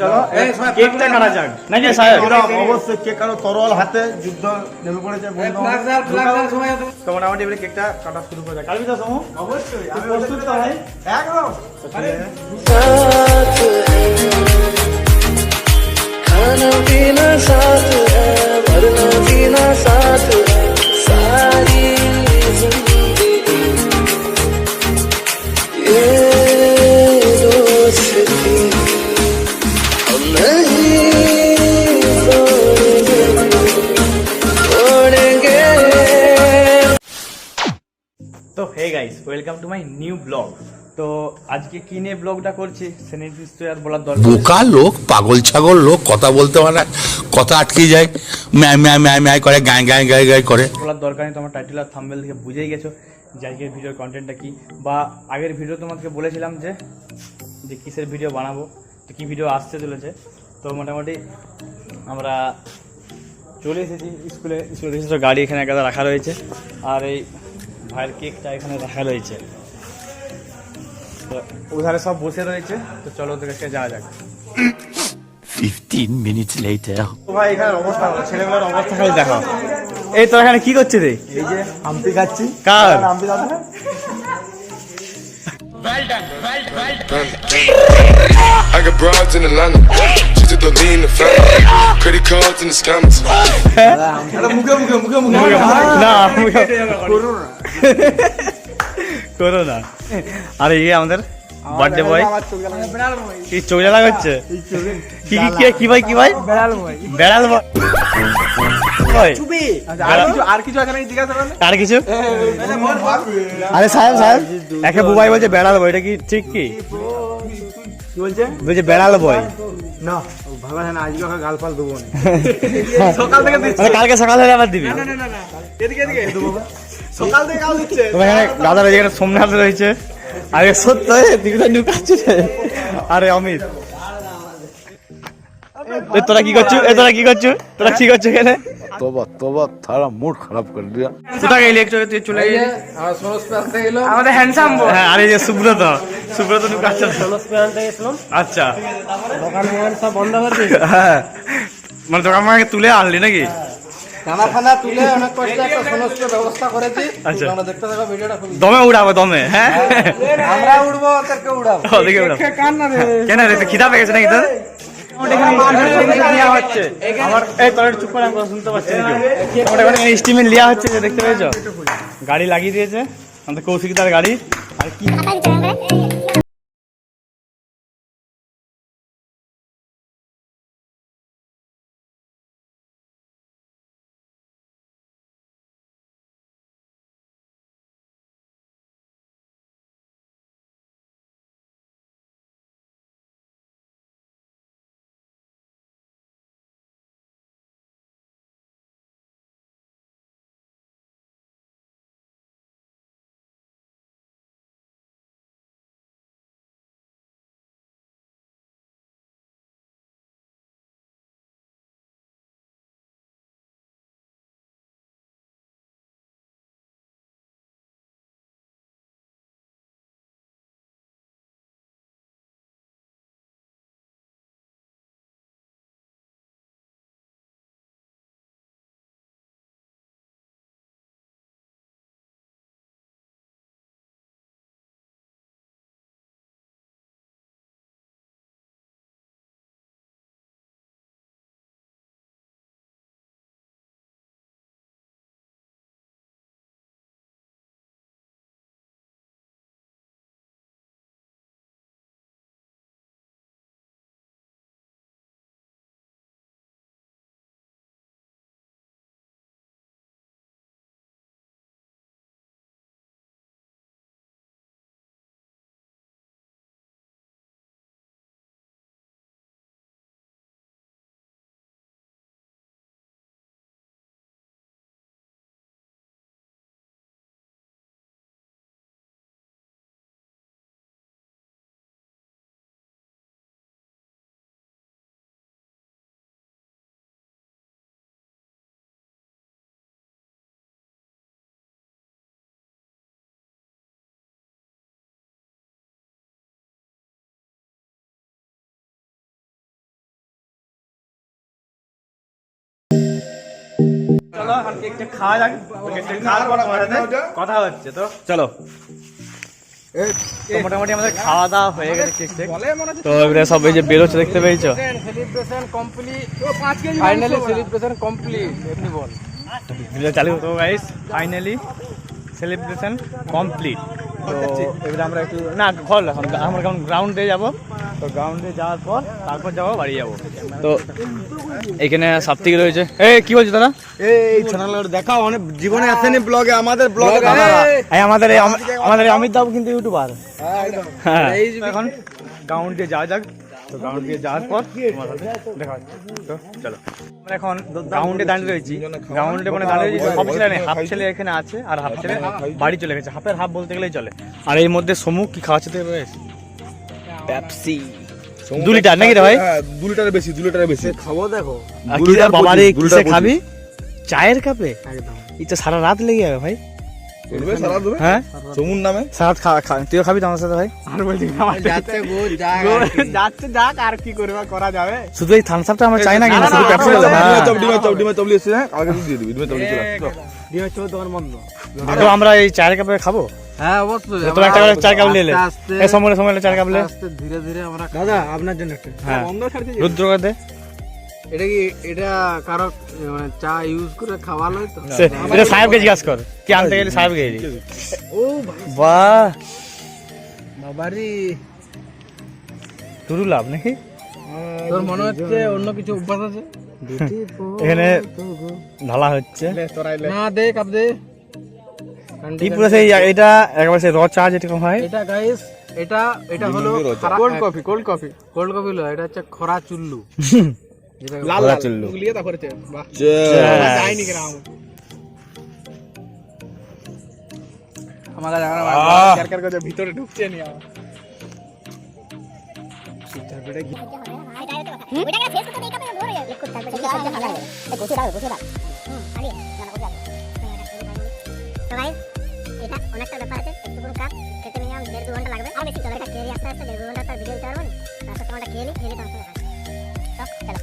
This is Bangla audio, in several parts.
চলো কেকটা কাটা যাক নাকি সাহেব? অবশ্যই কেক কাটো, তরল হাতে যুদ্ধ নেমে পড়েছে। তো মোটামুটি এবারে কেকটা কাটা শুরু করা যাক। কাটবি তো সমু? অবশ্যই, আমি প্রস্তুত তো ভাই একদম। खाना पीना साथ है, वरना जीना साथ है, सारी जिंदगी ये दोस्ती हम नहीं छोड़ेंगे। তো hey guys, welcome to my new blog. তো আজকে কি নিয়ে ব্লগটা করছি সে নিশ্চয়ই আর বলার দরকার। বোকা লোক, পাগল ছাগল লোক, কথা বলতে পারে, কথা আটকে যায়, ম্যায় ম্যায় ম্যায় ম্যায় করে, গায়ে গায়ে গায়ে গায়ে করে। বলার দরকার নেই, তোমার টাইটেল আর থাম্বনেল থেকে বুঝেই গেছো যে আজকের ভিডিওর কন্টেন্টটা কি। বা আগের ভিডিও তোমাদেরকে বলেছিলাম যে কিসের ভিডিও বানাবো, তো কী ভিডিও আসতে চলেছে। তো মোটামুটি আমরা চলে এসেছি স্কুলে এসেছি। গাড়ি এখানে একটা রাখা রয়েছে, আর এই ভাইয়ের কেকটা এখানে রাখা রয়েছে। তো ওধারে সব বসে রয়েছে, তো চলো ওদের কাছে যাওয়া যাক। 15 minutes later. ভাই এখানে অবস্থা, ছেলেগুলোর অবস্থা খালি দেখো। এই তোরা এখানে কি করছিস রে? এই যে হাম্পি খাচ্ছি। কার হাম্পি দাদা? I got broads in Atlanta, just to lean the family, credit cards and the scammers. না করো না। আর এই আমাদের বার্থডে বয় কি চোখ জ্বালা করছে? কি কি কি ভাই, কি ভাই? বেড়াল বয়। আর কিছু? আরে সাহেব একে বুবাই বলছে বেড়াল বয়, এটা কি ঠিক? কি বলছে? বলছে বেড়াল বয় না, ভালো হয় না। আজকে ওকে গাল ফাল দেবো সকাল থেকে, কালকে সকাল থেকে আবার দিবি। সকাল থেকে গাল দিচ্ছে। দাদা রয়েছে, এখানে সোমনাথ রয়েছে, আরে সত্য আরে অমিত। তোরা কি করছো? তোরা কি করছো এখানে? তোবা তারা মুড খারাপ করে দিয়া। কোথা গেলি? একটু চলে গেলি আমাদের হ্যান্ডসাম। হ্যাঁ, আরে যে সুব্রত ঢুকাচ্ছে। আচ্ছা, দোকান সব বন্ধ করে দিয়েছে। হ্যাঁ, মানে দোকান মাকে তুলে আনলি নাকি? খানা তুলে অনেক কষ্ট একটা সমস্ত ব্যবস্থা করেছি। আচ্ছা, আমরা দেখতে থাকো ভিডিওটা। দমে উড়াবো, দমে। হ্যাঁ, আমরা উড়বো, ওদেরকে উড়াবো। ওদেরকে উড়াবো কেন রে? খিদা পেয়ে গেছে নাকি তোর? স্টিমে লিয়া হচ্ছে, দেখতে পেয়েছো? গাড়ি লাগিয়ে দিয়েছে আমাদের কৌশিকদার গাড়ি। আর কি এখন কেকটা খাওয়া যাক, কেকটা খাওয়ার পর তোমার সাথে কথা হচ্ছে। তো চলো, তো মোটামুটি আমাদের খাওয়া দাওয়া হয়ে গেছে, কেক টেক। তো এবারে সব এই যে বেরোচ্ছে দেখতে পেয়েছো, celebration complete, finally celebration complete. এমনি বল চালু। তো গাইস ফাইনালি সেলিব্রেশন কমপ্লিট। তো এবারে আমরা একটু না ঘর এখন আমরা কেমন গ্রাউন্ডে যাবো। তো গ্রাউন্ডে যাওয়ার পর তারপর যাবো বাড়ি যাবো। তো এখানে সাপ্তিক রয়েছে। এই কি বলছো দাদা? এই চ্যানেল দেখাও, অনেক জীবনে আসেনি ব্লগে, আমাদের ব্লগে আমাদের অমিত দাও কিন্তু ইউটিউবার। হ্যাঁ এখন গ্রাউন্ডে যাওয়া যাক। তো গ্রাউন্ডে যাওয়ার পর তোমার সাথে দেখা হচ্ছে। তো চলো, আমরা এখন গ্রাউন্ডে দাঁড়িয়ে রয়েছি। গ্রাউন্ডে মানে দাঁড়িয়ে রয়েছি সব ছেলে নেই, হাফ ছেলে এখানে আছে আর হাফ ছেলে বাড়ি চলে গেছে। হাফের হাফ বলতে গেলেই চলে। আর এর মধ্যে সমু কি খাওয়াচ্ছে তো পেপসি 2 লিটার নাকি রে ভাই? 2 লিটারের বেশি, 2 লিটারের বেশি খাবো। দেখো বাবারে কিসে খাবি? চায়ের কাপে? একদম। এটা সারা রাত লেগে যাবে ভাই। হ্যাঁ সমুর নামে সারাত তুইও খাবি তোমার সাথে ভাই? আর বলছি যাচ্ছে যাক, আর কি করবা, করা যাবে। শুধু এই থামস আপটা আমরা চাই না, কিন্তু শুধু পেপসি দাও। ডিমে চবলি এসে কালকে দিয়ে দিবি, ডিমে চবলি চলে ডিমের চোখ দোকান বন্ধ। তো আমরা এই চায়ের কাপে খাবো। হ্যাঁ অবশ্যই, তোমরা একটা করে চায়ের কাপ নিয়ে এলে এই সময় চায়ের কাপ নিয়ে ধীরে ধীরে আমরা। দাদা আপনার জন্য একটা বন্ধ করে দে। রুদ্রকে দে। এটা কি এটা কারো মানে চা ইউজ করে খাওয়ালো তো? এটা সাহেবকে জিজ্ঞাসা কর, কি আনতে গেলি সাহেবকে। ও বাহ বাবারি, তুরু লাভ নাকি? তোর মনে হচ্ছে অন্য কিছু উপাস আছে এখানে ঢালা হচ্ছে। না দে কাপ দে। কি পুরো সেই এটা একবার সেই র চা যেরকম হয়। এটা গাইস, এটা হলো কোল্ড কফি। কোল্ড কফি হলো, এটা হচ্ছে খরা চুল্লু। লাল চুল্লু গুলিয়ে তা করেছে। বাহ, যাইনি গ্রাম আমাদের সরকার কাছে ভিতরে ঢুকছে নি আমার। ওইটাকে ফেস করতে দেই কাপে ভরে যায়। লিকুইড থাকবে, যেটা সহ্য ভালো লাগে। এই গোছে দাও। আলি না গোছে দাও। তো গাইস এটা অনেকটা ব্যাপার আছে। একটু পুরো কাপ খেতে নিয়ে 1.5-2 ঘন্টা লাগবে। আর বেশি চলে, এটা খেয়ে আসতে 1.5-2 ঘন্টা তার ভিডিও দিতে পারবো না। তারপর তোমরা খেয়ে নি তারপর চলো।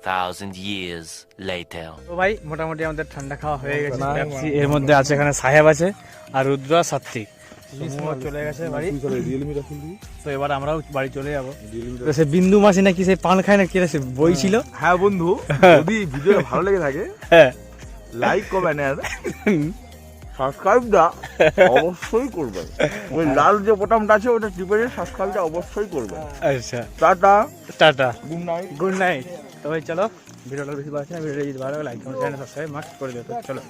2000 years later. তো ভাই মোটামুটি আমাদের ঠান্ডা খাওয়া হয়ে গেছে। পেপসি এর মধ্যে আছে, এখানে সাহেব আছে আর রুদ্র সাত্বিক চলে গেছে বাড়ি। তো এবার আমরাও বাড়ি চলে যাবো। তো সে বিন্দু মাসি নাকি সেই পান খায় না, কি সে বই ছিল। হ্যাঁ বন্ধু, যদি ভিডিওটা ভালো লেগে থাকে হ্যাঁ লাইক কমেন্ট আর সাবস্ক্রাইবটা অবশ্যই করবেন। ওই লাল যে বোতামটা আছে ওটা টিপে সাবস্ক্রাইবটা অবশ্যই করবেন। আচ্ছা tata tata, good night. Good night. তো ভাই চলো, ভিডিওটা বেশি ভালো লাগছে না, ভিডিওটা যদি ভালো লাগে like comment channel subscribe must করে দিও। তো চলো।